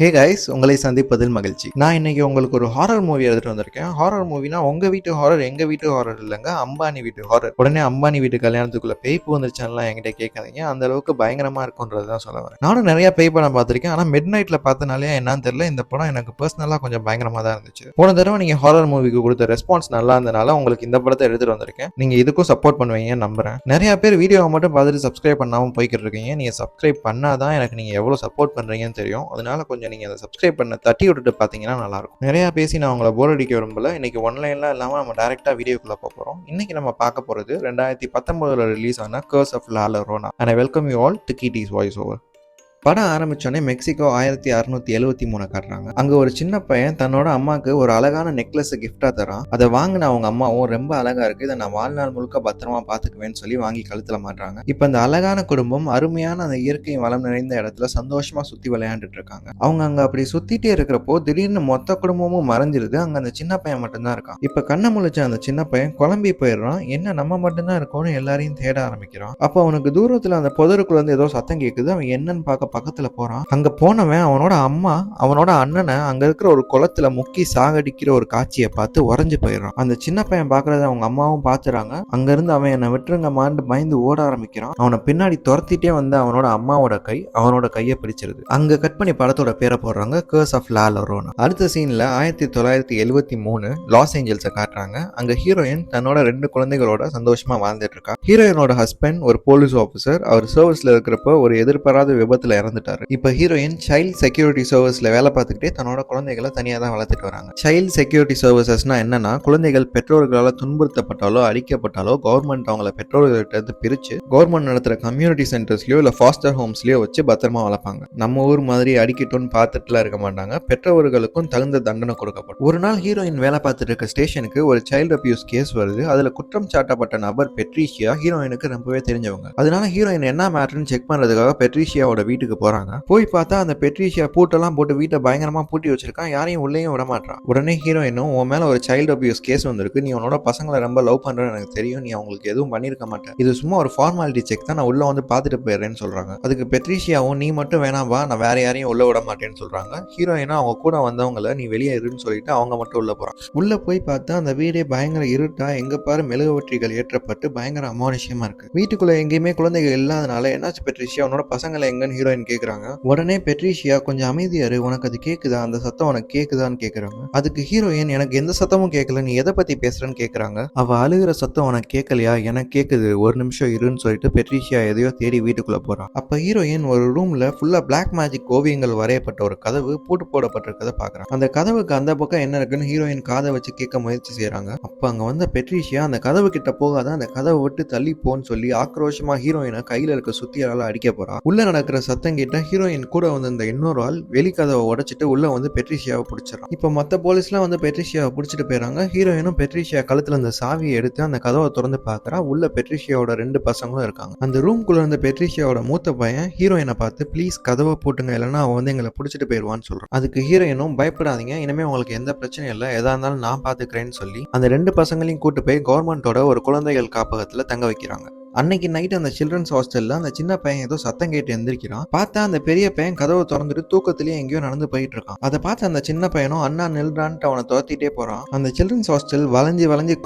Hey guys, உங்களை சந்திப்பதில் மகிழ்ச்சி. நான் இன்னைக்கு உங்களுக்கு ஒரு ஹாரர் மூவி எடுத்துட்டு வந்திருக்கேன். ஹாரர் மூவினா உங்க வீட்டு ஹாரர், எங்க வீட்டு ஹாரர் இல்லைங்க, அம்பானி வீட்டு ஹாரர். உடனே அம்பானி வீட்டு கல்யாணத்துக்குள்ள பேய் வந்துருச்சான்லாம் என்கிட்ட கேட்காதீங்க. அந்த அளவுக்கு பயங்கரமா இருக்கும்ன்றது தான் சொல்ல வரேன். நானும் நிறைய பேய் படம் பார்த்திருக்கேன். ஆனா மிட் நைட்ல பார்த்தனாலே என்னன்னு தெரியல, இந்த படம் எனக்கு பர்சனலா கொஞ்சம் பயங்கரமா தான் இருந்துச்சு. போன தடவை நீங்க ஹாரர் மூவிக்கு கொடுத்த ரெஸ்பான்ஸ் நல்லா இருந்தனால உங்களுக்கு இந்த படத்தை எடுத்துட்டு வந்திருக்கேன். நீங்க இதுக்கும் சப்போர்ட் பண்ணுவீங்கன்னு நம்புறேன். நிறைய பேர் வீடியோவை மட்டும் பார்த்துட்டு சப்ஸ்கிரைப் பண்ணாம போய்கிட்டு இருக்கீங்க. நீங்க சப்ஸ்கிரைப் பண்ணாதான் எனக்கு நீங்க எவ்வளவு சப்போர்ட் பண்றீங்கன்னு தெரியும். அதனால கொஞ்சம் நீங்க அதை சப்ஸ்கிரைப் பண்ண தட்டி விட்டுட்டு பார்த்தீங்கன்னா நல்லாயிருக்கும். நிறையா பேசி நான் உங்களை போர் அடிக்க விரும்பல. இன்னைக்கு ஒன்லைன்லாம் இல்லாமல் நம்ம டேரெக்டாக வீடியோக்குள்ளே போகிறோம். இன்னைக்கு நம்ம பார்க்க போகிறது 2019 ரிலீஸ் ஆன curse of La llorona. And I welcome you all to Kitty's Voice Over. படம் ஆரம்பிச்சோடனே மெக்சிகோ 1673 காட்டுறாங்க. அங்க ஒரு சின்ன பையன் தன்னோட அம்மாவுக்கு ஒரு அழகான நெக்லஸ் கிஃப்டா தரான். அதை வாங்கின அவங்க அம்மாவும் ரொம்ப அழகா இருக்கு, இதை நான் வாழ்நாள் முழுக்க பத்திரமா பாத்துக்குவேன்னு சொல்லி வாங்கி கழுத்துல மாட்டுறாங்க. இப்ப இந்த அழகான குடும்பம் அருமையான அந்த இயற்கை வளம் நிறைந்த இடத்துல சந்தோஷமா சுத்தி விளையாண்டுட்டு இருக்காங்க. அவங்க அங்க அப்படி சுத்திட்டே இருக்கிறப்போ திடீர்னு மொத்த குடும்பமும் மறைஞ்சிருது. அங்க அந்த சின்ன பையன் மட்டும்தான் இருக்கான். இப்ப கண்ணை முழிச்ச அந்த சின்ன பையன் குழம்பி போயிடுறான். என்ன நம்ம மட்டும்தான் இருக்கோம்னு எல்லாரையும் தேட ஆரம்பிக்கிறான். அப்போ அவனுக்கு தூரத்துல அந்த புதருக்குள்ள இருந்து ஏதோ சத்தம் கேட்குது. அவன் என்னன்னு பார்க்க பக்கத்துல போறான். அங்க போனவன் அவனோட அம்மா அவனோட அண்ணனை அங்க இருக்கிற ஒரு குளத்துல முக்கி சாகடிக்கிற ஒரு காட்சியை பார்த்து உறைஞ்சு போயிடுறான். அந்த சின்ன பையன் பாக்குறத அவங்க அம்மாவும் பாத்துறாங்க. அங்க இருந்து அவன் என்னை விட்டுருங்க மாண்டு பயந்து ஓட ஆரம்பிக்கிறான். அவனை பின்னாடி துரத்திட்டே வந்து அவனோட அம்மாவோட கை அவனோட கையை பிடிச்சிருது. அங்க கட் பண்ணி படத்தோட பேரை போடுறாங்க, கர்ஸ் ஆஃப் லா llorona. அடுத்த சீன்ல 1973 லாஸ் ஏஞ்சல்ஸை காட்டுறாங்க. அங்க ஹீரோயின் தன்னோட 2 குழந்தைகளோட சந்தோஷமா வாழ்ந்துட்டு இருக்கா. ஹீரோயினோட ஹஸ்பண்ட் ஒரு போலீஸ் ஆபீசர். அவர் சர்வீஸ்ல இருக்கிறப்ப ஒரு எதிர்பாராத விபத்துல இறந்துட்டாரு. இப்ப ஹீரோயின் சைல்ட் செக்யூரிட்டி சர்வீஸ்ல வேலை பார்த்துக்கிட்டே தன்னோட குழந்தைகளை தனியா தான் வளர்த்துட்டு வராங்க. சைல்ட் செக்யூரிட்டி சர்வீசஸ்னா என்னன்னா, குழந்தைகள் பெற்றோர்களால் துன்புறுத்தப்பட்டாலோ அடிக்கப்பட்டாலோ கவர்மெண்ட் அவங்கள பெற்றோர்கள்ட்ட இருந்து பிரிச்சு கவர்மெண்ட் நடத்துற கம்யூனிட்டி சென்டர்ஸ்லயோ இல்ல ஃபாஸ்டர் ஹோம்ஸ்லயோ வச்சு பத்திரமா வளர்ப்பாங்க. நம்ம ஊர் மாதிரி அடிக்கட்டும்னு பார்த்துட்டுலாம் இருக்க மாட்டாங்க. பெற்றோர்களுக்கும் தகுந்த தண்டனை கொடுக்கப்படும். ஒரு நாள் ஹீரோயின் வேலை பார்த்துட்டு இருக்க ஸ்டேஷனுக்கு ஒரு சைல்டு அபியூஸ் கேஸ் வருது. அதுல குற்றம் சாட்டப்பட்ட நபர் பெட்ரிஷியா ஹீரோயினுக்கு ரொம்பவே தெரிஞ்சவங்க. அதனால ஹீரோயின் என்ன மேட்டர்னு செக் பண்றதுக்காக பெட்ரிஷியாவோட வீட்டுக்கு போறாங்க. போய் பார்த்தா அந்த பெட்ரிஷியா பூட்டெல்லாம் போட்டு வீட்டை பயங்கரமா பூட்டி வச்சிருக்கான். யாரையும் உள்ளேயும் விட மாட்டான். உடனே ஹீரோயினும், உன் மேல ஒரு சைல்டு அபியூஸ் கேஸ் வந்திருக்கு, நீ உன்னோட பசங்களை ரொம்ப லவ் பண்றன்னு எனக்கு தெரியும், நீ அவங்களுக்கு எதுவும் பண்ணிருக்க மாட்டேன், இது சும்மா ஒரு ஃபார்மாலிட்டி செக் தான், நான் உள்ள வந்து பார்த்துட்டு போயிடுறேன்னு சொல்றாங்க. அதுக்கு பெட்ரிஷியாவும், நீ மட்டும் வேணாம் வா, நான் வேற யாரையும் உள்ள விட மாட்டேன்னு சொல்றாங்க. ஹீரோயினும் அவங்க கூட வந்தவங்களை நீ வெளியே இருன்னு சொல்லிட்டு அவங்க மட்டும் உள்ள போறாங்க. உள்ள போய் பார்த்தா அந்த வீடே பயங்கர இருட்டா, எங்க பாரு மெழுகுவற்றிகள் ஏற்றப்பட்டு பயங்கர அமானுஷ்யமா இருக்கு. வீட்டுக்குள்ள எங்கேயுமே குழந்தைகள் இல்லாதனால என்னாச்சு பெட்ரிஷியா, உன்னோட பசங்களை எங்கன்னு ஹீரோயின் கேக்குறாங்க. உடனே பெட்ரிஷியா, கொஞ்சம் அமைதியாரு, உனக்கு அது கேக்குதா, அந்த சத்தம் உனக்கு கேக்குதான்னு கேக்குறாங்க. அதுக்கு ஹீரோயின், எனக்கு எந்த சத்தமும் கேட்கல, நீ எதை பத்தி பேசுறன்னு கேக்குறாங்க. அவ அழுகிற சத்தம் உனக்கு கேட்கலையா, எனக்கு கேக்குது, ஒரு நிமிஷம் இருன்னு சொல்லிட்டு பெட்ரிஷியா எதையோ தேடி வீட்டுக்குள்ள போறான். அப்ப ஹீரோயின் ஒரு ரூம்ல ஃபுல்லா பிளாக் மேஜிக் ஓவியங்கள் வரையப்பட்ட ஒரு கதவு பூட்டு போடப்பட்டிருக்கதை பாக்குறான். அந்த கதவுக்கு அந்த பக்கம் என்ன இருக்குன்னு ஹீரோயின் காதை வச்சு கேட்க முயற்சி செய்யறாங்க. அப்ப அங்க வந்த பெட்ரிஷியா, அந்த கதவு கிட்ட போகாத, அந்த கதவை விட்டு தள்ளி போன்னு சொல்லி ஆக்ரோஷமா ஹீரோயினை கையில இருக்க சுத்தியால அடிக்க போறா. உள்ள நடக்கிற சத்தம் கேட்ட ஹீரோயின் கூட வந்து இந்த இன்னொரு ஆள் வெளிக்கதவை உடைச்சிட்டு உள்ள வந்து பெட்ரிஷியாவை பிடிச்சிடறான். இப்ப மத்த போலீஸ்லாம் வந்து பெட்ரிஷியாவை பிடிச்சிட்டு போயிறாங்க. ஹீரோயினும் பெட்ரிஷியா கழுத்துல இந்த சாவியை எடுத்து அந்த கதவை திறந்து பாக்குறா. உள்ள பெட்ரிஷியாவோட 2 பசங்களும் இருக்காங்க. அந்த ரூம்குள்ள இருந்த பெட்ரிஷியாவோட மூத்த பையன் ஹீரோயினை பார்த்து, ப்ளீஸ் கதவை போட்டுங்க, இல்லைன்னா அவன் வந்து எங்களை பிடிச்சிட்டு போயிடுவான்னு சொல்றான். அதுக்கு ஹீரோயினும், பயப்படாதீங்க, இனிமே உங்களுக்கு எந்த பிரச்சனையும் இல்லை, எதா இருந்தாலும் நான் பாத்துக்கிறேன்னு சொல்லி அந்த 2 பசங்களையும் கூட்டு போய் கவர்மெண்டோட ஒரு குழந்தைகள் காப்பகத்துல தங்க வைக்கிறாங்க. அன்னைக்கு நைட் அந்த சில்ட்ரன்ஸ் ஹாஸ்டல்ல அந்த சின்ன பையன் ஏதோ சத்தம் கேட்டு எந்திரிக்கிறான். பார்த்தா அந்த பெரிய பையன் கதவை திறந்துட்டு தூக்கத்திலேயே எங்கேயோ நடந்து போயிட்டு இருக்கான். அதை பார்த்து அந்த சின்ன பையனும் அண்ணா நில்றான்ட்டு அவனை துரத்திட்டே போறான். அந்த சில்ட்ரன்ஸ் ஹாஸ்டல் வளைஞ்சு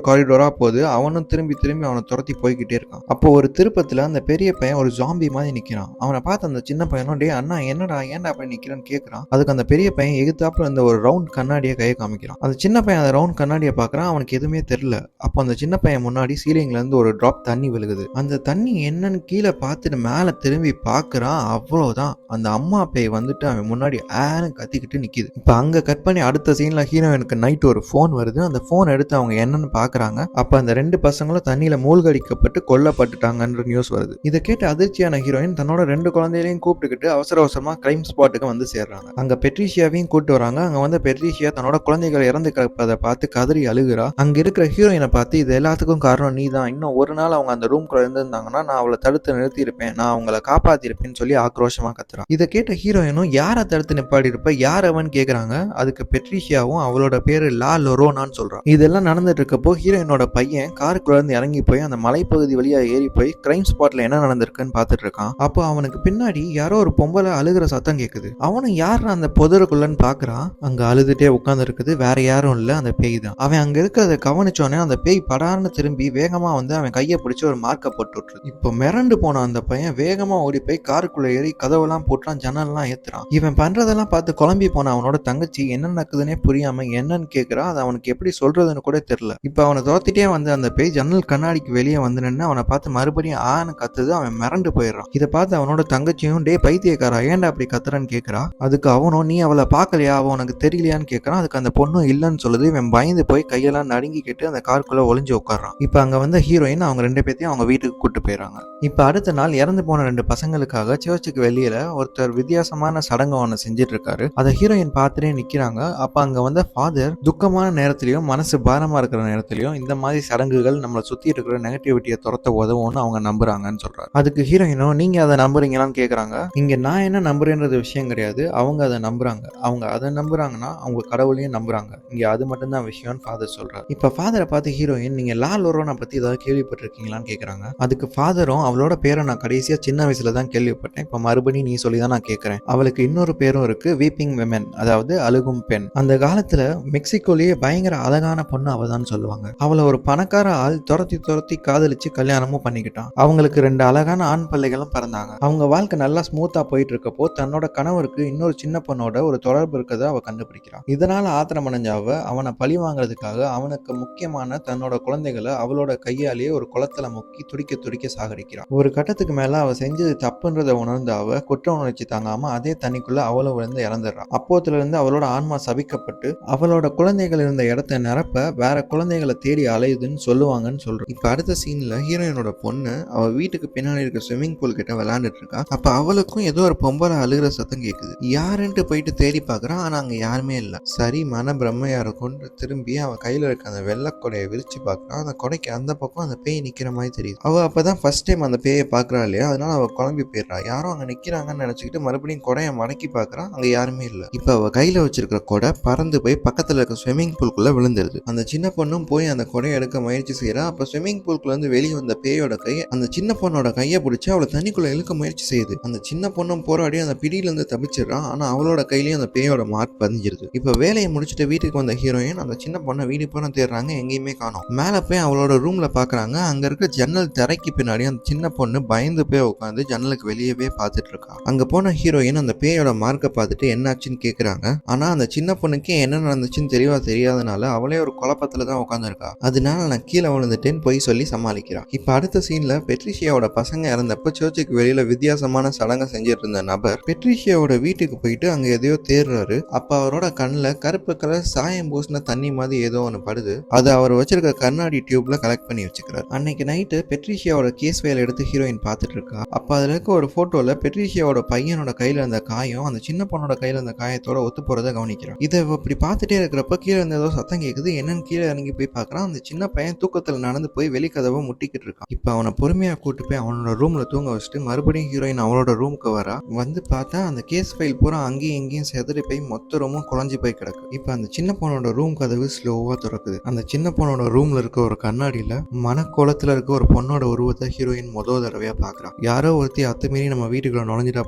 காரிடோரா போகுது. அவனும் திரும்பி அவனை துரத்தி போய்கிட்டே இருக்கான். அப்போ ஒரு திருப்பத்துல அந்த பெரிய பையன் ஒரு ஜாம்பி மாதிரி நிக்கிறான். அவனை பார்த்து அந்த சின்ன பையனும், டே அண்ணா என்னடா ஏன்டா அப்படி நிக்கிறான்னு கேட்கறான். அதுக்கு அந்த பெரிய பையன் எகுத்தாப்புல இந்த ஒரு ரவுண்ட் கண்ணாடியை கையை காமிக்கிறான். அந்த சின்ன பையன் அந்த ரவுண்ட் கண்ணாடியை பாக்குறான். அவனுக்கு எதுவுமே தெரியல. அப்போ அந்த சின்ன பையன் முன்னாடி சீலிங்ல இருந்து ஒரு டிராப் தண்ணி விழுகுது. அந்த தண்ணி என்னன்னு கீழே பார்த்துட்டு மேல திரும்பி பாக்குறான். அவ்வளவுதான், அந்த அம்மா பேய் வந்துட்டு அவன் முன்னாடி ஆன்னு கத்திக்கிட்டு நிக்குது. இப்ப அங்க கட் பண்ணி அடுத்த சீன்ல ஹீரோயினுக்கு நைட் ஒரு போன் வருது. அந்த போன் எடுத்து அவங்க என்னன்னு பாக்குறாங்க. அப்ப அந்த 2 பசங்களும் தண்ணியில மூழ்கடிக்கப்பட்டு கொல்லப்பட்டுட்டாங்கன்ற நியூஸ் வருது. இதை கேட்டு அதிர்ச்சியான ஹீரோயின் தன்னோட 2 குழந்தைகளையும் கூப்பிட்டுக்கிட்டு அவசரமா கிரைம் ஸ்பாட்டுக்கு வந்து சேர்றாங்க. அங்க பெட்ரிஷியாவையும் கூப்பிட்டு வராங்க. அங்க வந்து பெட்ரிஷியா தன்னோட குழந்தைகள் இறந்து கிடப்பதை பார்த்து கதறி அழுகுறா. அங்க இருக்கிற ஹீரோயினை பார்த்து, இது எல்லாத்துக்கும் காரணம் நீ தான், இன்னும் ஒரு நாள் அவங்க அந்த ரூம்குள்ள இருந்திருந்தாங்கன்னா நான் அவளை தடுத்து நிறுத்தியிருப்பேன், நான் அவங்கள காப்பாத்திருப்பேன்னு சொல்லி ஆக்ரோஷமா கத்துறான். இதை கேட்ட ஹீரோயினும் யாரை தடுத்து நிப்பாடி இருப்ப, யார் அவன் கேக்குறாங்க. அதுக்கு பெட்ரிஷியாவும் அவளோட பேரு லா லொரோனான்னு சொல்றான். இதெல்லாம் நடந்துட்டு இருக்கப்போ ஹீரோயினோட பையன் காருக்குள்ள இருந்து இறங்கி போய் அந்த மலைப்பகுதி வழியா ஏறி போய் கிரைம் ஸ்பாட்ல என்ன நடந்திருக்குன்னு பாத்துட்டு இருக்கான். அப்போ அவனுக்கு பின்னாடி யாரோ ஒரு பொம்பளை அழுகிற சத்தம் கேக்குது. அவனும் யார் அந்த புதருக்குள்ளன்னு பாக்குறான். அங்க அழுதுட்டே உட்கார்ந்து இருக்குது வேற யாரும் இல்ல, அந்த பேய் தான். அவன் அங்க இருக்கிறத கவனிச்சோன்னே அந்த பேய் படார்னு திரும்பி வேகமா வந்து அவன் கையை பிடிச்சி ஒரு மார்க்கை போட்டு விட்டுருது. இப்போ மிரண்டு போன அந்த பையன் வேகமா ஓடி போய் காருக்குள்ள ஏறி கதவெல்லாம் போட்டுறான், ஜன்னல்லாம் ஏத்துறான். இவன் பண்றதெல்லாம் பார்த்து குழம்பி போன அவனோட தங்கச்சி என்ன நடக்குதுன்னே புரியாம என்னன்னு கேக்குறா. அது அவனுக்கு எப்படி சொல்றதுன்னு கூட தெரியல. இப்ப அவனை தோத்திட்டே வந்து அந்த பேய் ஜன்னல் கண்ணாடிக்கு வெளியே வந்து நின்று அவனை பார்த்து மறுபடியும் ஆன்னு கத்துது. அவன் மிரண்டு போயிடுறான். இதை பார்த்து அவனோட தங்கச்சியும் டே பைத்தியக்காரா ஏன்டா அப்படி கத்துறான்னு கேக்குறா. அதுக்கு அவனும் நீ அவளை பார்க்கலையா, அவன் உனக்கு தெரியலையான்னு கேட்கறான். அதுக்கு அந்த பொண்ணும் இல்லைன்னு சொல்லுது. இவன் பயந்து போய் கையெல்லாம் நடுங்கிக்கிட்டு அந்த காருக்குள்ள ஒளிஞ்சு உட்காரான். இப்ப அங்க வந்த ஹீரோயின் அவங்க 2 பேத்தையும் அவங்க வீட்டுக்கு கூட்டு போயிடறாங்க. இப்ப அடுத்த நாள் இறந்து போன 2 பசங்களுக்காக சர்ச்சுக்கு வெளியில ஒருத்தர் வித்தியாசமான சடங்கு ஒன்று செஞ்சுட்டு இருக்காரு. அதை ஹீரோயின் பார்த்துட்டே நிக்கிறாங்க. அப்ப அங்க வந்த ஃபாதர் துக்கமான நேரத்திலையும் மனசு பாரமா இருக்கிற நேரத்திலையும் இந்த மாதிரி சடங்குகள் நம்மளை சுத்தி இருக்கிற நெகட்டிவிட்டியை துரத்த உதவும்னு அவங்க நம்புறாங்கன்னு சொல்றாரு. அதுக்கு ஹீரோயினும் நீங்க அதை நம்புறீங்களான்னு கேக்குறாங்க. இங்க நான் என்ன நம்புறேன்றது விஷயம் கிடையாது, அவங்க அதை நம்புறாங்க. அவங்க அதை நம்புறாங்கன்னா அவங்க கடவுளையும் நம்புறாங்க. இங்க அது மட்டும்தான் விஷயம்னு ஃபாதர் சொல்றாரு. இப்ப ஃபாதரை பார்த்து ஹீரோயின் நீங்க லா லொரோனா பத்தி ஏதாவது கேள்விப்பட்டிருக்கீங்களான்னு கேக்குறாங்க. அதுக்கு ஃபாதரும் அவளோட பேரை நான் கடைசியா சின்ன வயசுல தான் கேள்விப்பட்டேன், இப்ப மறுபடியும் நீ சொல்லிதான் நான் கேட்கிறேன். அவளுக்கு இன்னொரு பேரும் இருக்கு, வீப்பிங் விமென், அதாவது அழுகும் பெண். அந்த காலத்துல மெக்சிகோலயே பயங்கர அழகான பொண்ணு அவதான் சொல்லுவாங்க. அவளை ஒரு பணக்கார ஆள் துரத்தி காதலிச்சு கல்யாணமும் பண்ணிக்கிட்டான். அவங்களுக்கு 2 அழகான ஆண் பிள்ளைகளும் பிறந்தாங்க. அவங்க வாழ்க்கை நல்லா ஸ்மூத்தா போயிட்டு இருக்கப்போ தன்னோட கணவருக்கு இன்னொரு சின்ன பொண்ணோட ஒரு தொடர்பு இருக்கதை அவ கண்டுபிடிக்கிறான். இதனால ஆத்திரமடைஞ்ச அவனை பழி வாங்குறதுக்காக அவனுக்கு முக்கியமான தன்னோட குழந்தைகளை அவளோட கையாலேயே ஒரு குளத்துல முக்கி துடிக்க சாகடிக்கிறான். ஒரு கட்டத்துக்கு மேல அவ செஞ்சது தப்புன்றதை உணர்ந்து அவ குற்ற உணர்ச்சி தாங்காம அதே தண்ணிக்குள்ள அவளும் விழுந்து இறந்துடுறான். அப்போத்துல இருந்து அவளோட ஆன்மா சபிக்கப்பட்டு அவளோட குழந்தைகள் இருந்த இடத்த நிரப்ப வேற குழந்தைகளை தேடி அலையுதுன்னு சொல்லுவாங்கன்னு சொல்றோம். இப்ப அடுத்த சீன்ல ஹீரோயினோட பொண்ணு அவ வீட்டுக்கு பின்னாடி இருக்க ஸ்விம்மிங் பூல் கிட்ட விளையாண்டுட்டு இருக்கா. அப்ப அவளுக்கும் ஏதோ ஒரு பொம்பளை அழுகிற சத்தம் கேக்குது. யாருன்ட்டு போயிட்டு தேடி பாக்குறான். ஆனா அங்க யாருமே இல்ல. சரி மன பிரம்மையா கொண்டு திரும்பி அவ கையில இருக்க அந்த வெள்ளை கொடையை விரிச்சு பாக்குறான். அந்த கொடைக்கு அந்த பக்கம் அந்த பேய் நிக்கிற மாதிரி தெரியுது. அவ அப்பதான் ஃபர்ஸ்ட் டைம் அந்த பேயை பாக்குறா இல்லையா, அதனால அவ குழம்பி போயிடுறா. யாரும் அங்க நிக்கிறாங்கன்னு நினைச்சுக்கிட்டு மறுபடியும் கொடையை மடக்கி பாக்குறா. அங்க யாருமே இல்ல. இப்ப அவ கையில வச்சிருக்கிற கொடை பறந்து போய் பக்கத்துல இருக்க ஸ்விம்மிங் பூல்குள்ள விழுந்துருது. அந்த சின்ன பொண்ணும் போய் அந்த கொடையை எடுக்க முயற்சி செய்யறா. அப்ப ஸ்விம்மிங் பூல்குள்ள இருந்து வெளியே வந்த பேயோட கை அந்த சின்ன பொண்ணோட கையை பிடிச்சி அவளை தண்ணிக்குள்ள இழுக்க முயற்சி செய்யுது. அந்த சின்ன பொண்ணும் போராடி அந்த பிடியில இருந்து தப்பிச்சிடறான். ஆனா அவளோட கையிலயும் அந்த பேயோட மார்க் பதிஞ்சிருது. இப்ப வேலையை முடிச்சுட்டு வீட்டுக்கு வந்த ஹீரோயின் அந்த சின்ன பொண்ணை வீடு போன தேடுறாங்க, எங்கேயுமே காணோம். மேல போய் அவளோட ரூம்ல பாக்குறாங்க. அங்க இருக்க ஜன்னல் திரைக்கு பின்னாடி அந்த சின்ன பொண்ணு பயந்து போய் உட்காந்து ஜன்னலுக்கு வெளியவே பாத்துட்டு இருக்கா. அங்க போன ஹீரோயின் அந்த பேயோட மார்க்கை பார்த்துட்டு என்னாச்சுன்னு கேக்குறாங்க. ஆனா அந்த சின்ன பொண்ணுக்கு என்ன நடந்துச்சுன்னு தெரியாதனால அவளே ஒரு குழப்பத்துல தான் உட்காந்துருக்கா. அதனால நான் கீழே விழுந்துட்டேன்னு போய் சொல்லி சமாளிக்கிறா. இப்ப அடுத்த சீன்ல பெட்ரிஷியாவோட பசங்க இறந்தப்ப சர்ச்சுக்கு வெளியில வித்தியாசமான சடங்கை செஞ்சிட்டு இருந்த நபர் பெட்ரிஷியாவோட வீட்டுக்கு போயிட்டு அங்க எதையோ தேடுறாரு. அப்ப அவரோட கண்ணுல கருப்பு கலர் சாயம் பூசின தண்ணி மாதிரி ஏதோ ஒன்று படுது. அதை அவர் வச்சிருக்க கண்ணாடி டியூப்ல கலெக்ட் பண்ணி வச்சுக்கிறார். அன்னைக்கு நைட்டு பெட்ரிஷியாவோட கேஸ் ஃபைல் எடுத்து ஹீரோயின் பார்த்துட்டு இருக்கா. அப்ப அதுல இருக்க ஒரு போட்டோல பெட்ரிஷியாவோட பையனோட கையில இருந்த காயம் அந்த சின்ன பொண்ணோட கையில இருந்த காயத்தோட ஒத்து போறதை கவனிக்கிறான். இதை இப்படி பார்த்துட்டே இருக்கிறப்ப கீழே இருந்த ஏதோ சத்தம் கேட்குது. என்னன்னு கீழே இறங்கி போய் பார்க்கறான். அந்த சின்ன பையன் தூக்கத்துல நடந்து போய் வெளிக்கதவை முட்டிக்கிட்டு இருக்கான். இப்ப அவனை பொறுமையா கூட்டு போய் அவனோட ரூம்ல தூங்க வச்சுட்டு மறுபடியும் ஹீரோயின் அவளோட ரூமுக்கு வரா. வந்து பார்த்தா அந்த கேஸ் ஃபைல் பூரா அங்கேயும் எங்கேயும் செதறி போய் மொத்த ரூமும் குழஞ்சி போய் கிடக்கு. இப்ப அந்த சின்ன பொண்ணோட ரூம் கதவு ஸ்லோவா திறக்குது. அந்த சின்ன பொண்ணோட ரூம்ல இருக்க ஒரு கண்ணாடியில மனக்கோலத்துல இருக்க ஒரு பொண்ணோட உருவத்தை ஹீரோயின் முதல் தடவையா பாக்குறான். யாரோ ஒருத்தி அத்துமீறி நம்ம வீட்டுக்குள்ள நுழைஞ்சிட்டா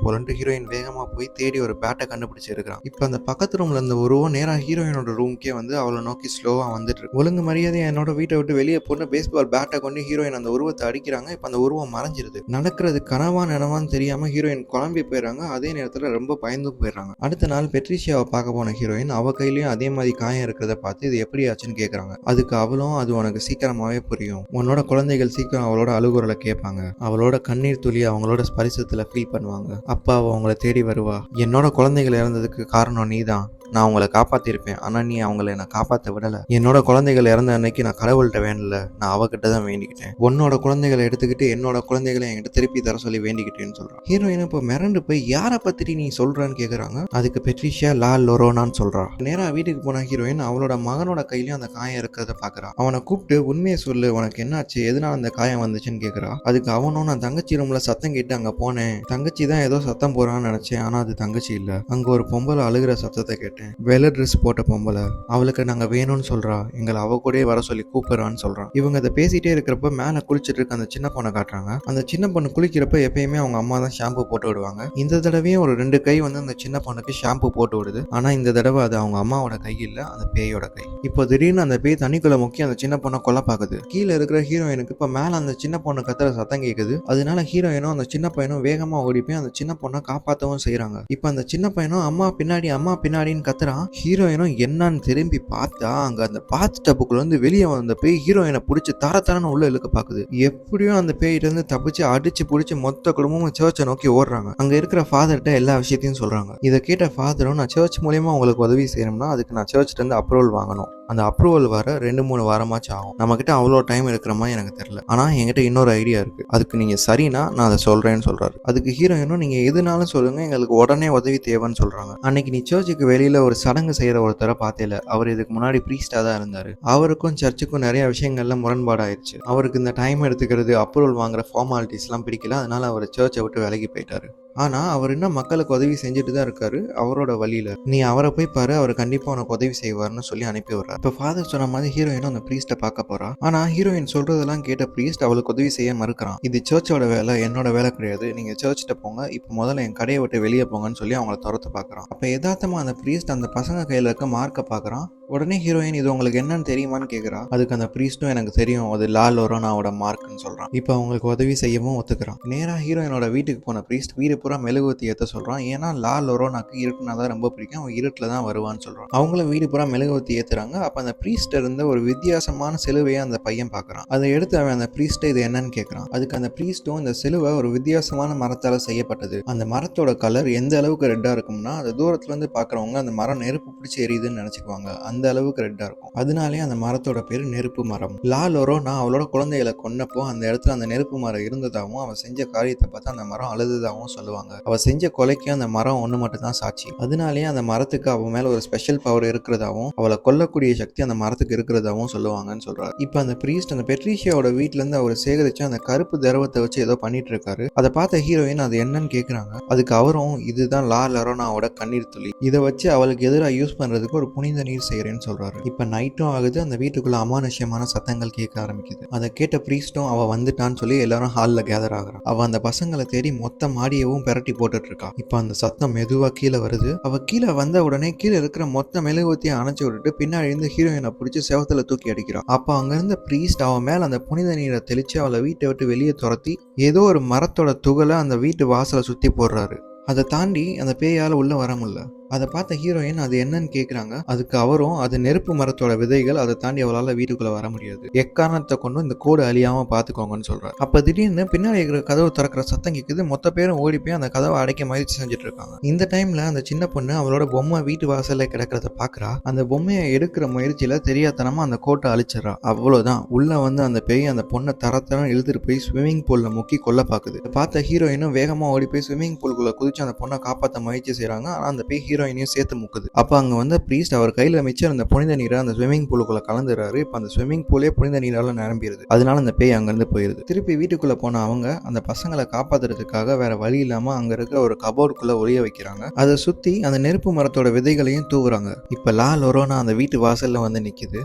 போலன்ட்டு ஹீரோயின் வேகமா போய் தேடி ஒரு பேட்டை கண்டுபிடிச்சு இருக்கிறான். இப்ப அந்த பக்கத்து ரூம்ல இருந்த உருவம் நேரா ஹீரோயினோட ரூம்க்கே வந்து அவளை நோக்கி ஸ்லோவா வந்துட்டு இருக்கு. ஒழுங்கு மரியாதையா என்னோட வீட்டை விட்டு வெளியே போன பேஸ்பால் பேட்டை கொண்டு ஹீரோயின் அந்த உருவத்தை அடிக்கிறாங்க. இப்ப அந்த உருவம் மறைஞ்சிருது. நடக்கிறது கனவா நினவான்னு தெரியாம ஹீரோயின் குழம்பி போயிடறாங்க. அதே நேரத்துல ரொம்ப பயந்து போயிடுறாங்க. அடுத்த நாள் பெட்ரிஷியாவை பார்க்க போன ஹீரோயின் அவ கையிலயும் அதே மாதிரி காயம் இருக்கிறத பார்த்து இது எப்படி ஆச்சுன்னு கேட்கறாங்க. அதுக்கு அவளும் அது உனக்கு சீக்கிரமாவே புரியும், உன்னோட குழந்தைகள் சீக்கிரம் அவளோட அழுகுறலை கேட்பாங்க, அவளோட கண்ணீர் துளி அவங்களோட ஸ்பரிசத்துல ஃபீல் பண்ணுவாங்க, அப்பா அவ அவங்கள தேடி வருவா, என்னோட குழந்தைகள் இறந்ததுக்கு காரணம் நீதான், நான் உங்களை காப்பாத்திருப்பேன், ஆனா நீ அவங்கள என்ன காப்பாத்த விடல. என்னோட குழந்தைகள் இறந்த அன்னைக்கு நான் கடவுள்கிட்ட வேண்டல, நான் அவகிட்ட தான் வேண்டிக்கிட்டேன். உன்னோட குழந்தைகளை எடுத்துக்கிட்டு என்னோட குழந்தைகளை என்கிட்ட திருப்பி தர சொல்லி வேண்டிக்கிட்டேன்னு சொல்றான். ஹீரோயின் இப்போ மிரண்டு போய் யாரை பத்தி நீ சொல்றான்னு கேக்குறாங்க. அதுக்கு பெட்ரிஷியா லா லொரோனான்னு சொல்றா. நேரா வீட்டுக்கு போன ஹீரோயின் அவளோட மகனோட கையிலயும் அந்த காயம் இருக்கிறத பாக்குறா. அவனை கூப்பிட்டு உண்மையை சொல்லு, உனக்கு என்னாச்சு, எதனால அந்த காயம் வந்துச்சுன்னு கேக்குறா. அதுக்கு அவனும் நான் தங்கச்சி ரூம்ல சத்தம் கேட்டு அங்க போனேன், தங்கச்சி தான் ஏதோ சத்தம் போறான்னு நினைச்சேன், ஆனா அது தங்கச்சி இல்ல, அங்க ஒரு பொம்பளை அழுகிற சத்தத்தை கேட்டேன், வெள்ளை ட்ரெஸ் போட்ட பொம்பளை, அவளுக்கு நாங்க வேணும்னு சொல்றா, எங்களை அவ கூட வர சொல்லி கூப்பிடுறான்னு சொல்றான். இவங்க அதை பேசிட்டே இருக்கிறப்ப மேல குளிச்சுட்டு இருக்க அந்த சின்ன பொண்ணை காட்டுறாங்க. அந்த சின்ன பொண்ணு குளிக்கிறப்ப எப்பயுமே அவங்க அம்மா தான் ஷாம்பு போட்டு விடுவாங்க. இந்த தடவையும் ஒரு 2 கை வந்து அந்த சின்ன பொண்ணுக்கு ஷாம்பு போட்டு விடுது. ஆனா இந்த தடவை அது அவங்க அம்மாவோட கை இல்ல, அந்த பேயோட கை. இப்போ திடீர்னு அந்த பேய் தண்ணிக்குள்ள முக்கி அந்த சின்ன பொண்ணை கொல்ல பாக்குது. கீழே இருக்கிற ஹீரோயினுக்கு இப்ப மேல அந்த சின்ன பொண்ணு கத்துற சத்தம் கேக்குது. அதனால ஹீரோயினும் அந்த சின்ன பையனும் வேகமா ஓடி போய் அந்த சின்ன பொண்ணை காப்பாற்றவும் செய்யறாங்க. இப்ப அந்த சின்ன பையனும் அம்மா பின்னாடின்னு கத்துறான். ஹீரோயினும் என்னன்னு திரும்பி பார்த்தா அங்க அந்த பாத் டப்புக்குள்ள இருந்து வெளியே வந்த பேய் ஹீரோயினை பிடிச்சி தரன்னு உள்ள இழுக்க பாக்குது. எப்படியும் அந்த பேயிட்ட இருந்து தப்பிச்சு அடிச்சு பிடிச்சி மொத்த குடும்பமும் சர்ச்சை நோக்கி ஓடுறாங்க. அங்க இருக்கிற ஃபாதர்கிட்ட எல்லா விஷயத்தையும் சொல்றாங்க. இதை கேட்ட ஃபாதரும் நான் சர்ச் மூலியமா உங்களுக்கு உதவி செய்யணும்னா அதுக்கு நான் சர்ச்ல இருந்து அப்ரூவல் வாங்கணும், அந்த அப்ரூவல் வர 2-3 வாரமாச்சும் ஆகும், நம்ம கிட்ட அவ்வளோ டைம் இருக்கிற மாதிரி எனக்கு தெரியல, ஆனா என்கிட்ட இன்னொரு ஐடியா இருக்கு, அதுக்கு நீங்க சரினா நான் அதை சொல்றேன்னு சொல்றாரு. அதுக்கு ஹீரோயினும் நீங்க எதுனாலும் சொல்லுங்க, எங்களுக்கு உடனே உதவி தேவைன்னு சொல்றாங்க. அன்னைக்கு நீ சர்ச்சுக்கு வெளியில ஒரு சடங்கு செய்யற ஒருத்தரை பார்த்தேல, அவர் இதுக்கு முன்னாடி பிரீஸ்டா தான் இருந்தாரு. அவருக்கும் சர்ச்சுக்கும் நிறைய விஷயங்கள்ல முரண்பாடு ஆயிடுச்சு. அவருக்கு இந்த டைம் எடுத்துக்கிறது, அப்ரூவல் வாங்குற ஃபார்மாலிட்டிஸ் எல்லாம் பிடிக்கல, அதனால அவர் சர்ச்சை விட்டு விலகி போயிட்டாரு. ஆனா அவர் இன்னும் மக்களுக்கு உதவி செஞ்சுட்டு தான் இருக்காரு அவரோட வழியில, நீ அவரை போய் பாரு, அவர் கண்டிப்பா உனக்கு உதவி செய்வார்னு சொல்லி அனுப்பி விடுறாரு. இப்ப ஃபாதர் சொன்ன மாதிரி ஹீரோயினும் அந்த பிரீஸ்ட பார்க்க போறா. ஆனா ஹீரோயின் சொல்றதெல்லாம் கேட்ட பிரீஸ்ட் அவளுக்கு உதவி செய்ய மறுக்கிறான். இது சர்ச்சோட வேலை, என்னோட வேலை கிடையாது, நீங்க சர்ச்சிட்ட போங்க, இப்ப முதல்ல என் கடையை விட்டு வெளியே போங்கன்னு சொல்லி அவங்கள துரத்து பாக்குறான். அப்ப யதார்த்தமா அந்த பிரீஸ்ட் அந்த பசங்க கையில இருக்க மார்க்க பாக்குறான். உடனே ஹீரோயின் இது உங்களுக்கு என்னன்னு தெரியுமான்னு கேக்குறா. அதுக்கு அந்த பிரீஸ்டும் எனக்கு தெரியும், அது லா லொரோனாவோட மார்க்னு சொல்றான். இப்ப அவங்களுக்கு உதவி செய்யவும் ஒத்துக்கிறான். நேரா ஹீரோயினோட வீட்டுக்கு போன பிரீஸ்ட் வீடு பூரா மெழுகுவத்தி ஏத்த சொல்றான். ஏன்னா லா லொரோனாக்கு இருட்டுனா தான் ரொம்ப பிடிக்கும், அவன் இருட்டுல தான் வருவான்னு சொல்றான். அவங்களும் வீடு பூரா மெழுகுவத்தி ஏத்துறாங்க. அப்ப அந்த பிரீஸ்ட் இருந்த ஒரு வித்தியாசமான சிலுவையை அந்த பையன் பாக்குறான். அதை எடுத்து அவன் அந்த பிரீஸ்ட இது என்னன்னு கேட்கறான். அதுக்கு அந்த பிரீஸ்டும் இந்த சிலுவை ஒரு வித்தியாசமான மரத்தால செய்யப்பட்டது, அந்த மரத்தோட கலர் எந்த அளவுக்கு ரெட்டா இருக்கும்னா அது தூரத்துல இருந்து பாக்குறவங்க அந்த மரம் நெருப்பு பிடிச்சி எரியுதுன்னு நினைச்சுக்குவாங்க, அந்த அளவுக்கு ரெட்டா இருக்கும். அதனாலே அந்த மரத்தோட பேரு நெருப்பு மரம். லா லொரோனா அவளோட குழந்தைகளை கொன்னப்போ அந்த இடத்துல அந்த நெருப்பு மரம் இருந்ததாகவும் அவன் செஞ்ச காரியத்தை பார்த்து அந்த மரம் அழுததாகவும் சொல்லுவாங்க. அவ செஞ்ச கொலைக்கு அந்த மரம் ஒண்ணு மட்டும் தான் சாட்சி. அதனாலேயே அந்த மரத்துக்கு அவ மேல ஒரு ஸ்பெஷல் பவர் இருக்கிறதாவும் அவளை கொல்லக்கூடிய சக்தி அந்த மரத்துக்கு இருக்கிறதாவும் சொல்லுவாங்கன்னு சொல்றாரு. இப்ப அந்த பிரீஸ்ட் அந்த பெட்ரிஷியாவோட வீட்டுல இருந்து அவர் சேகரிச்சு அந்த கருப்பு திரவத்தை வச்சு ஏதோ பண்ணிட்டு இருக்காரு. அதை பார்த்த ஹீரோயின் அது என்னன்னு கேக்குறாங்க. அதுக்கு அவரும் இதுதான் லா லொரோனாவோட கண்ணீர் துளி, இதை வச்சு அவளுக்கு எதிராக யூஸ் பண்றதுக்கு ஒரு புனித நீர் செய்யறேன்னு சொல்றாரு. இப்ப நைட்டும் ஆகுது, அந்த வீட்டுக்குள்ள அமானுஷ்யமான சத்தங்கள் கேட்க ஆரம்பிக்குது. அதை கேட்ட பிரீஸ்டும் அவ வந்துட்டான்னு சொல்லி எல்லாரும் ஹால்ல கேதர் ஆகுறான். அவ அந்த பசங்களை தேடி மொத்த மாடியவும் பெரட்டி போட்டுட்டு இருக்கா. இப்ப அந்த சத்தம் மெதுவா கீழே வருது. அவ கீழே வந்த உடனே கீழே இருக்கிற மொத்த மெழுகுவத்தியை அணைச்சு விட்டுட்டு பின்னாடி இருந்து ஹீரோயினை பிடிச்சி செவத்துல தூக்கி அடிக்கிறான். அப்ப அங்க இருந்த பிரீஸ்ட் அவன் மேல அந்த புனித நீரை தெளிச்சு அவளை வீட்டை விட்டு வெளியே துரத்தி ஏதோ ஒரு மரத்தோட துகளை அந்த வீட்டு வாசலை சுத்தி போடுறாரு. அதை தாண்டி அந்த பேயால உள்ள வர முடியல. அதை பார்த்த ஹீரோயின் அது என்னன்னு கேட்குறாங்க. அதுக்கு அவரும் அது நெருப்பு மரத்தோட விதைகள், அதை தாண்டி அவளால் வீட்டுக்குள்ள வர முடியாது, எக்காரணத்தை கொண்டு இந்த கோடு அழியாம பார்த்துக்கோங்கன்னு சொல்றாரு. அப்ப திடீர்னு பின்னாடி இருக்கிற கதவு திறக்கிற சத்தம் கேட்குது. மொத்த பேரும் ஓடி போய் அந்த கதவை அடைக்க முயற்சி செஞ்சுட்டு இருக்காங்க. இந்த டைம்ல அந்த சின்ன பொண்ணு அவளோட பொம்மை வீட்டு வாசல்ல கிடக்கிறத பாக்குறா. அந்த பொம்மையை எடுக்கிற முயற்சியில தெரியாதனமா அந்த கோட்டை அழிச்சிடறா. அவ்வளவுதான், உள்ள வந்து அந்த பேய் அந்த பொண்ணை தரத்தரம் இழுத்துட்டு போய் ஸ்விம்மிங் பூல்ல முக்கி கொல்ல பாக்குது. பார்த்த ஹீரோயினும் வேகமா ஓடி போய் ஸ்விம்மிங் பூலுக்குள்ள குதிச்சு அந்த பொண்ணை காப்பாற்ற முயற்சி செய்யறாங்க. ஆனா அந்த பேய் ஹீரோயினையும் சேர்த்து முக்குது. அப்ப அங்க வந்து பிரீஸ்ட் அவர் கையில மிச்சம் அந்த புனித நீரை அந்த ஸ்விம்மிங் பூலுக்குள்ள கலந்துறாரு. இப்ப அந்த ஸ்விம்மிங் பூலே புனித நீரால நிரம்பிடுது. அதனால அந்த பேய் அங்கிருந்து போயிருது. திருப்பி வீட்டுக்குள்ள போன அவங்க அந்த பசங்களை காப்பாத்துறதுக்காக வேற வழி இல்லாம அங்க இருக்கிற ஒரு கபோர்டுக்குள்ள ஒளிய வைக்கிறாங்க. அதை சுத்தி அந்த நெருப்பு மரத்தோட விதைகளையும் தூவுறாங்க. இப்ப லா லொரோனா அந்த வீட்டு வாசல்ல வந்து நிக்குது.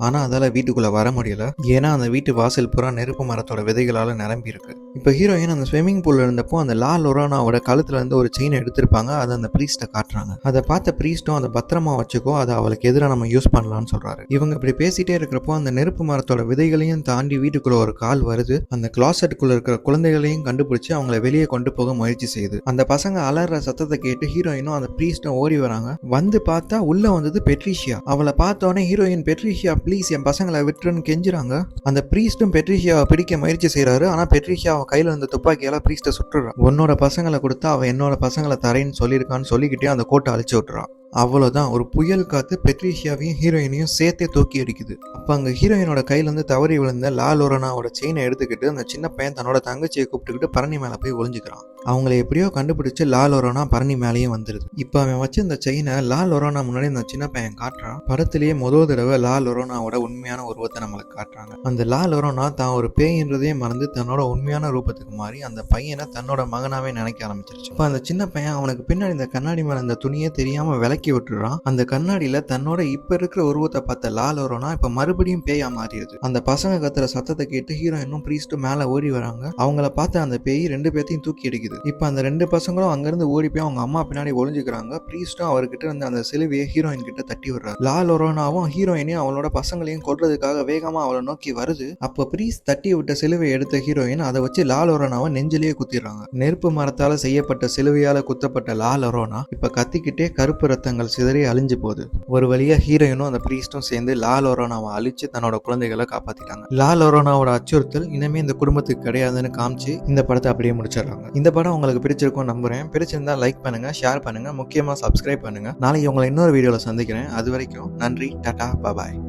ஆனால் அதால் வீட்டுக்குள்ளே வர முடியல. ஏன்னா அந்த வீட்டு வாசல் பூரா நெருப்பு மரத்தோட விதைகளால் நிரம்பி இருக்கு. இப்போ ஹீரோயின் அந்த ஸ்விம்மிங் பூலில் இருந்தப்போ அந்த லா லொரோனாவோட கழுத்துல இருந்து ஒரு செயின் எடுத்திருப்பாங்க. அதை அந்த பிரீஸ்ட்டை காட்டுறாங்க. அதை பார்த்த பிரீஸ்ட்டும் அதை பத்திரமா வச்சுக்கோ, அதை அவளுக்கு எதிராக நம்ம யூஸ் பண்ணலாம்னு சொல்றாரு. இவங்க இப்படி பேசிட்டே இருக்கிறப்போ அந்த நெருப்பு மரத்தோட விதைகளையும் தாண்டி வீட்டுக்குள்ள ஒரு கால் வருது. அந்த கிளாசெட்டுக்குள்ள இருக்கிற குழந்தைகளையும் கண்டுபிடிச்சு அவங்கள வெளியே கொண்டு போக முயற்சி செய்யுது. அந்த பசங்க அலற சத்தத்தை கேட்டு ஹீரோயினும் அந்த பிரீஸ்ட்டும் ஓடி வராங்க. வந்து பார்த்தா உள்ள வந்தது பெட்ரிஷியா. அவளை பார்த்தோன்னே ஹீரோயின் பெட்ரிஷியா ப்ளீஸ் என் பசங்களை விட்டுருன்னு கெஞ்சுறாங்க. அந்த பிரீஸ்டும் பெட்ரிஷியாவை பிடிக்க முயற்சி செய்யறாரு. ஆனா பெட்ரிஷியா அவன் கையில இருந்த துப்பாக்கியால பிரீஸ்ட சுட்டுறான். உன்னோட பசங்களை கொடுத்தா அவன் என்னோட பசங்களை தரேன்னு சொல்லியிருக்கான்னு சொல்லிக்கிட்டே அந்த கோட்டை அழிச்சு விட்டுறான். அவ்வளோதான், ஒரு புயல் காத்து பெட்ரிஷியாவையும் ஹீரோயினையும் சேர்த்தே தூக்கி அடிக்குது. அப்போ அங்கே ஹீரோயினோட கையிலேருந்து தவறி விழுந்த லா லோரனாவோட செயினை எடுத்துக்கிட்டு அந்த சின்ன பையன் தன்னோட தங்கச்சியை கூப்பிட்டுக்கிட்டு பரணி மேலே போய் ஒளிஞ்சுக்கிறான். அவங்கள எப்படியோ கண்டுபிடிச்சு லா லோரனா பரணி மேலேயும் வந்துடுது. இப்போ அவன் வச்சு இந்த செயினை லா லோரனா முன்னாடி அந்த சின்ன பையன் காட்டுறான். படத்திலேயே முதல் தடவை லா லோரனாவோட உண்மையான உருவத்தை நம்மளுக்கு காட்டுறாங்க. அந்த லா லோரனா தான் ஒரு பேயின்றதே மறந்து தன்னோட உண்மையான ரூபத்துக்கு மாறி அந்த பையனை தன்னோட மகனாவே நினைக்க ஆரம்பிச்சிருச்சு. இப்போ அந்த சின்ன பையன் அவனுக்கு பின்னாடி இந்த கண்ணாடி மேலே அந்த துணியை தெரியாம விலக்கி விட்டுறான். அந்த கண்ணாடியில தன்னோட இப்ப இருக்கிற உருவத்தை பார்த்த லா லோரனா இப்ப மறுபடியும் பேயா மாறிடுது. அந்த பசங்க கத்துற சத்தத்தை கேட்டு ஹீரோயினும் பிரீஸ்டும் மேல ஓடி வராங்க. அவங்கள பார்த்து அந்த பேய் 2 பேத்தையும் தூக்கி அடிக்குது. இப்ப அந்த 2 பசங்களும் அங்கிருந்து ஓடி போய் அவங்க அம்மா பின்னாடி ஒளிஞ்சுக்கிறாங்க. பிரீஸ்டும் அவர்கிட்ட இருந்து அந்த சிலுவையை ஹீரோயின் கிட்ட தட்டி விடுறாரு. லா லோரனாவும் ஹீரோயினையும் அவளோட பசங்களையும் கொல்றதுக்காக வேகமா அவளை நோக்கி வருது. அப்ப பிரீஸ்ட் தட்டி விட்ட சிலுவையை எடுத்த ஹீரோயின் அதை வச்சு லா லோரனாவை நெஞ்சிலேயே குத்திடுறாங்க. நெருப்பு மரத்தால செய்யப்பட்ட சிலுவையால குத்தப்பட்ட லா லோரனா இப்ப கத்திக்கிட்டே கருப்பு ரத்தங்கள் சிதறி அழிஞ்சு போகுது. ஒரு வழியா ஹீரோயினும் அந்த பிரீஸ்டும் சேர்ந்து லா லோரனாவை அழிச்சு தன்னோட குழந்தைகளை காப்பாத்திட்டாங்க. லா லோரனாவோட அச்சுறுத்தல் இனிமே இந்த குடும்பத்துக்கு கிடையாதுன்னு காமிச்சு இந்த படத்தை அப்படியே முடிச்சிடறாங்க. இந்த படம் உங்களுக்கு பிடிச்சிருக்கும் நம்புறேன். பிடிச்சிருந்தா லைக் பண்ணுங்க, ஷேர் பண்ணுங்க, முக்கியமா சப்ஸ்கிரைப் பண்ணுங்க. நாளைக்கு உங்களை இன்னொரு வீடியோல சந்திக்கிறேன். அது வரைக்கும் நன்றி, டாடா, பாய்.